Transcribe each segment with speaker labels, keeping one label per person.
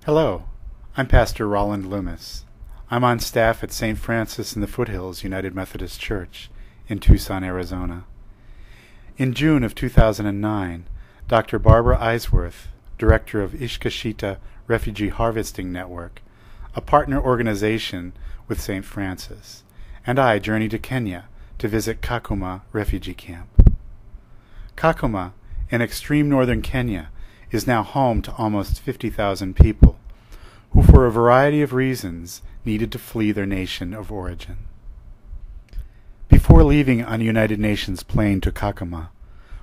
Speaker 1: Hello, I'm Pastor Rolland Loomis. I'm on staff at St. Francis in the Foothills United Methodist Church in Tucson, Arizona. In June of 2009, Dr. Barbara Eiswerth, director of Ishkashita Refugee Harvesting Network, a partner organization with St. Francis, and I journeyed to Kenya to visit Kakuma refugee camp. Kakuma, in extreme northern Kenya, is now home to almost 50,000 people who, for a variety of reasons, needed to flee their nation of origin. Before leaving on United Nations plane to Kakuma,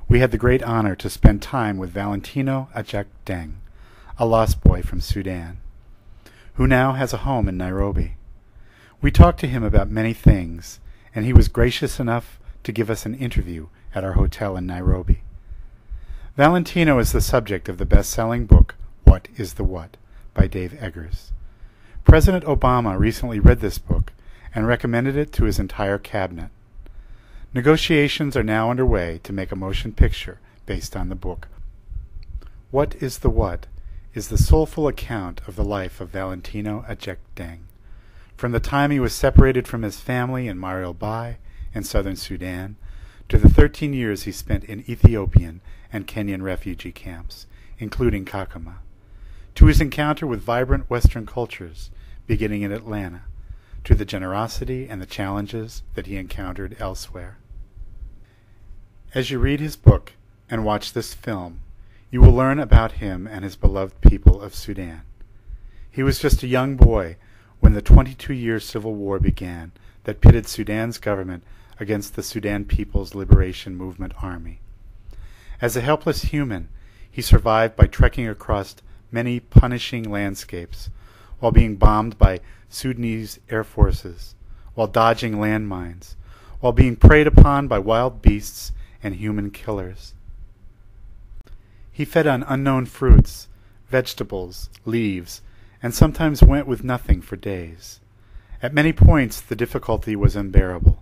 Speaker 1: we had the great honor to spend time with Valentino Deng, a lost boy from Sudan, who now has a home in Nairobi. We talked to him about many things, and he was gracious enough to give us an interview at our hotel in Nairobi. Valentino is the subject of the best-selling book, What is the What? By Dave Eggers. President Obama recently read this book and recommended it to his entire cabinet. Negotiations are now underway to make a motion picture based on the book. What is the What? Is the soulful account of the life of Valentino Deng, from the time he was separated from his family in Mariel Bai in southern Sudan, to the 13 years he spent in Ethiopian and Kenyan refugee camps, including Kakuma, to his encounter with vibrant Western cultures, beginning in Atlanta, to the generosity and the challenges that he encountered elsewhere. As you read his book and watch this film, you will learn about him and his beloved people of Sudan. He was just a young boy when the 22-year civil war began that pitted Sudan's government against the Sudan People's Liberation Movement Army. As a helpless human, he survived by trekking across many punishing landscapes, while being bombed by Sudanese air forces, while dodging landmines, while being preyed upon by wild beasts and human killers. He fed on unknown fruits, vegetables, leaves, and sometimes went with nothing for days. At many points the difficulty was unbearable.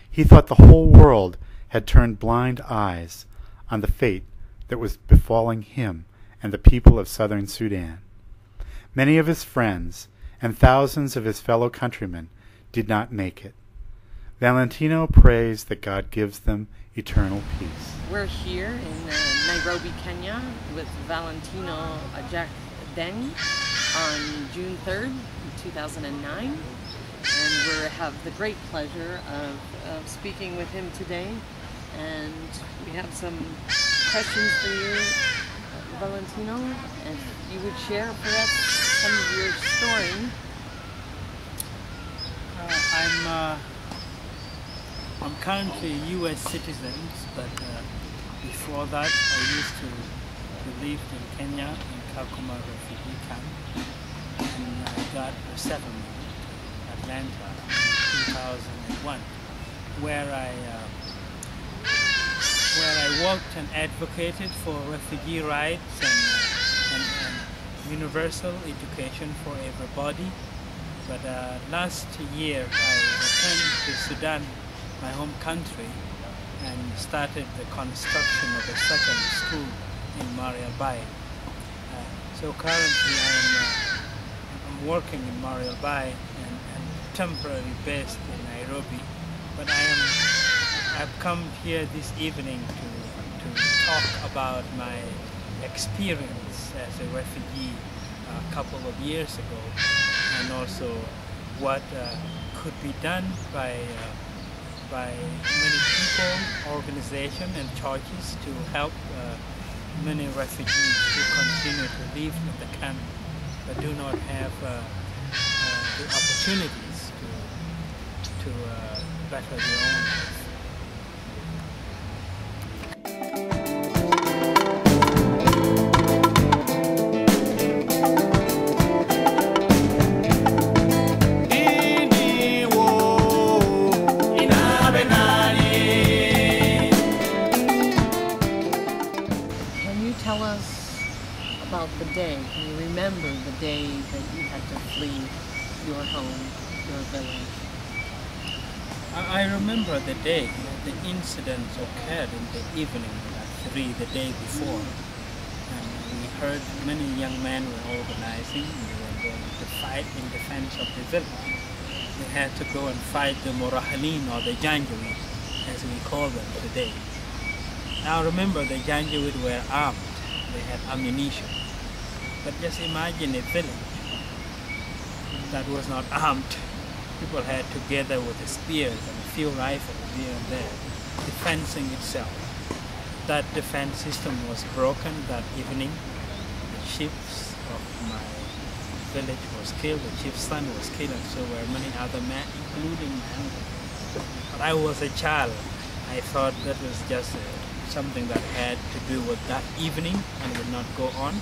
Speaker 1: He thought the whole world had turned blind eyes on the fate that was befalling him and the people of southern Sudan. Many of his friends and thousands of his fellow countrymen did not make it. Valentino prays that God gives them eternal peace.
Speaker 2: We're here in Nairobi, Kenya with Valentino Deng on June 3rd, 2009. And we have the great pleasure of speaking with him today. And we have some questions for you, Valentino. If you would share for us some of your story.
Speaker 3: I'm currently a U.S. citizen, but before that I used to live in Kenya in Kakuma refugee camp, and I got resettlement to Atlanta in 2001, where I worked and advocated for refugee rights and universal education for everybody. But last year I returned to Sudan, my home country, and started the construction of a second school in Mariel Bai. So currently I'm working in Mariel Bai and temporarily based in Nairobi. But I've come here this evening to talk about my experience as a refugee a couple of years ago, and also what could be done by many people, organizations and churches to help many refugees who continue to live in the camp but do not have the opportunities to better their own life.
Speaker 2: Tell us about the day. Can you remember the day that you had to flee your home, your village?
Speaker 3: I remember the day. The incident occurred in the evening at 3 the day before. And we heard many young men were organizing. They were going to fight in defense of the village. They had to go and fight the Morahalin or the Janjaweed, as we call them today. Now remember, the Janjaweed were armed. They had ammunition. But just imagine a village that was not armed. People had to gather with the spears and a few rifles here and there, defending itself. That defense system was broken that evening. The chief of my village was killed, the chief's son was killed, and so were many other men, including my uncle. But I was a child. I thought that was just something that had to do with that evening and would not go on.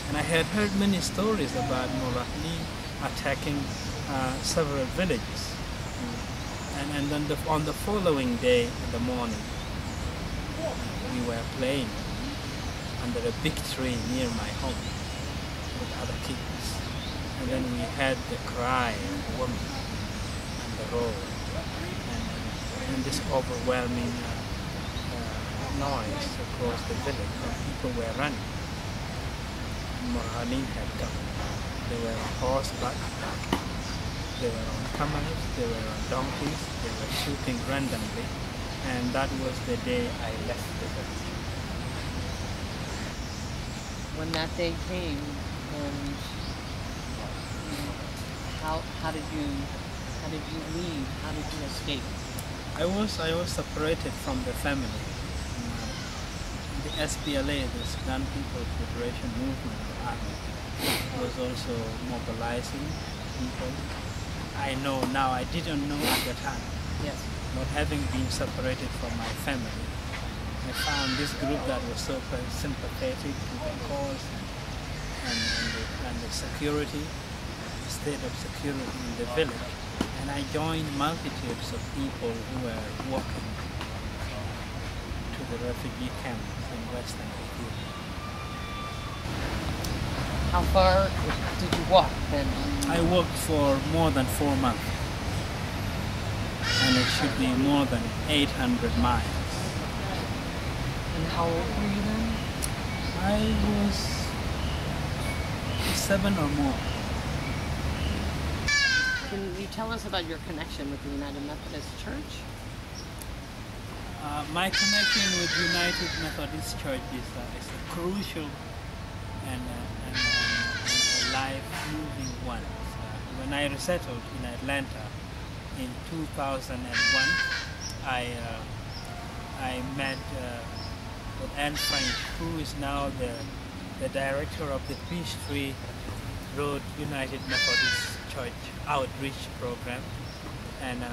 Speaker 3: And I had heard many stories about Morahli attacking several villages. And then on the following day in the morning, we were playing under a big tree near my home with other kids. And then we heard the cry of a woman on the road and this overwhelming noise across the village, and people were running. Morahli had come. They were on horseback, they were on camels, they were on donkeys, they were shooting randomly, and that was the day I left the village.
Speaker 2: When that day came, and how did you leave? How did you escape?
Speaker 3: I was separated from the family. The SPLA, the Sudan People's Liberation Movement, the army, was also mobilizing people. I know now, I didn't know at the time.
Speaker 2: Yes.
Speaker 3: But having been separated from my family, I found this group that was so sympathetic to the cause and the security, the state of security in the village. And I joined multitudes of people who were walking to the refugee camps in Western Ethiopia.
Speaker 2: How far did you walk then?
Speaker 3: I walked for more than 4 months. And it should be more than 800 miles.
Speaker 2: And how old were you then?
Speaker 3: I was 7 or more.
Speaker 2: Can you tell us about your connection with the United Methodist Church?
Speaker 3: My connection with United Methodist Church is a crucial and a life-moving one. When I resettled in Atlanta in 2001, I met with Anne Frank, who is now the director of the Peachtree Road United Methodist Church outreach program, and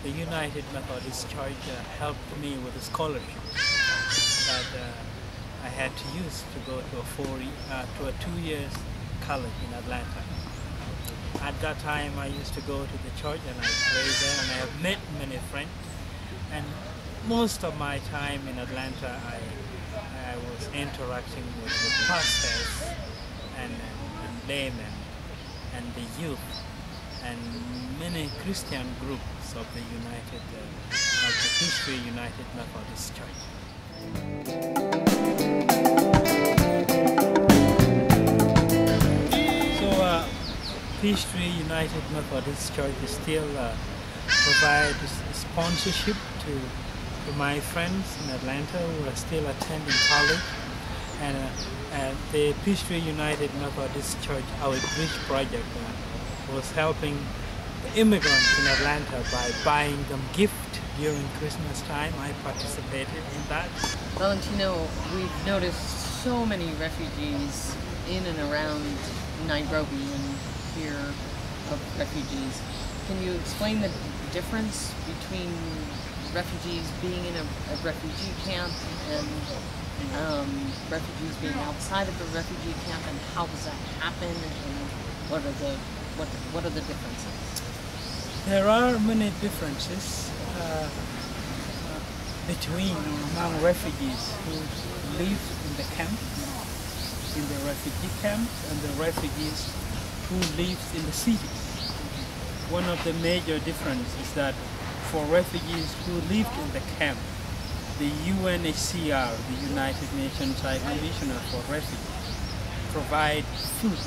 Speaker 3: the United Methodist Church helped me with a scholarship that I had to use to go to a 2 years college in Atlanta. At that time, I used to go to the church and I prayed there, and I have met many friends. And most of my time in Atlanta, I was interacting with pastors and laymen and the youth and many Christian groups of the Peachtree United Methodist Church. So Peachtree United Methodist Church still provides sponsorship to my friends in Atlanta who are still attending college, and the Peachtree United Methodist Church outreach project was helping the immigrants in Atlanta by buying them gifts during Christmas time. I participated in that.
Speaker 2: Valentino, we've noticed so many refugees in and around Nairobi and here of refugees. Can you explain the difference between refugees being in a refugee camp and refugees being outside of the refugee camp, and how does that happen, and what are the differences?
Speaker 3: There are many differences between among refugees who live in the camps, in the refugee camps, and the refugees who live in the cities. One of the major differences is that for refugees who lived in the camp, the UNHCR, the United Nations High Commissioner for Refugees, provide food,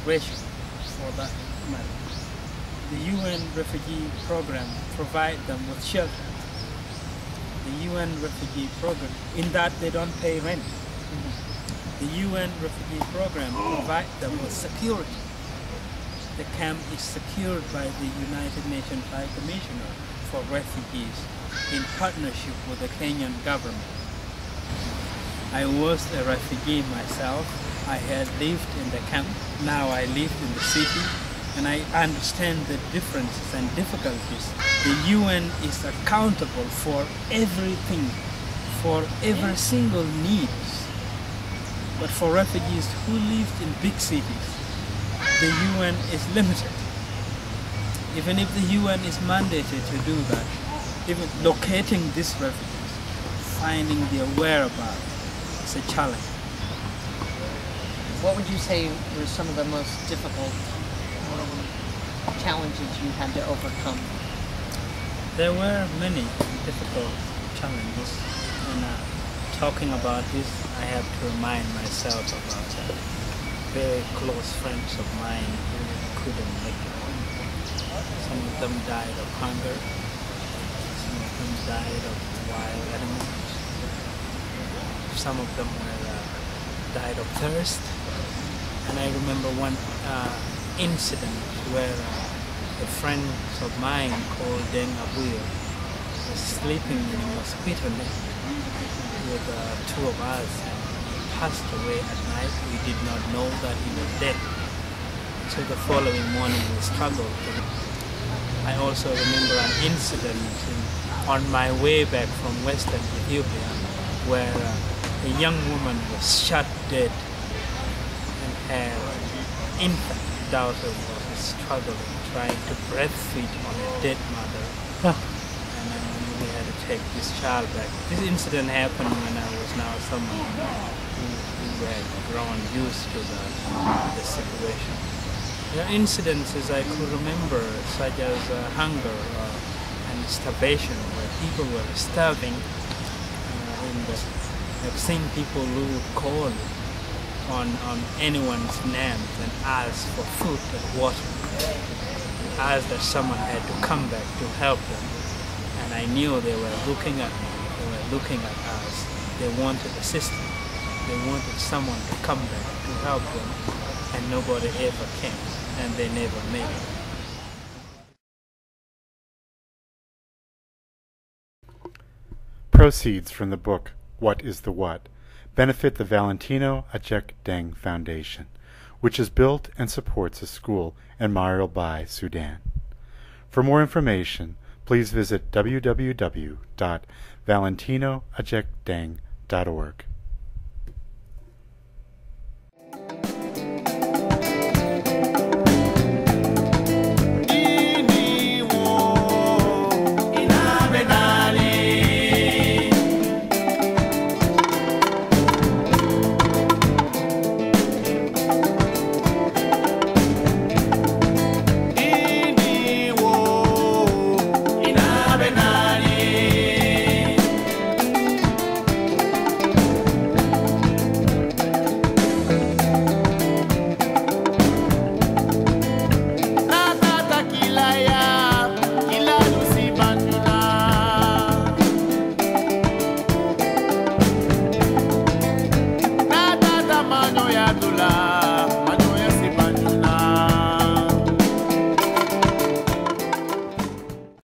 Speaker 3: ration for that matter. The UN refugee program provide them with shelter. The UN refugee program, in that they don't pay rent. The UN refugee program provide them with security. The camp is secured by the United Nations High Commissioner for Refugees in partnership with the Kenyan government. I was a refugee myself. I had lived in the camp. Now I live in the city, and I understand the differences and difficulties. The UN is accountable for everything, for every single need. But for refugees who live in big cities, the UN is limited. Even if the UN is mandated to do that, even locating these refugees, finding their whereabouts, is a challenge.
Speaker 2: What would you say were some of the most difficult challenges you had to overcome?
Speaker 3: There were many difficult challenges, and talking about this, I have to remind myself about very close friends of mine who couldn't make it. Some of them died of hunger, some of them died of wild animals, some of them died of thirst. And I remember one incident where a friend of mine called Deng was sleeping in a mosquito net with two of us, and he passed away at night. We did not know that he was dead. So the following morning we struggled. I also remember an incident on my way back from Western Ethiopia where a young woman was shot dead, and her infant daughter was struggling, trying to breastfeed on a dead mother. And then we had to take this child back. This incident happened when I was now someone who had grown used to the situation. There are incidences I could remember, such as hunger and starvation, where people were starving. I've seen people who would call on anyone's name and ask for food and water, and ask that someone had to come back to help them. And I knew they were looking at me, they were looking at us. They wanted assistance. They wanted someone to come back to help them, and nobody ever came, and they never made it.
Speaker 1: Proceeds from the book What is the What benefit the Valentino Deng Foundation, which has built and supports a school in Nairobi, Sudan. For more information, please visit www.valentinoadjekdeng.org.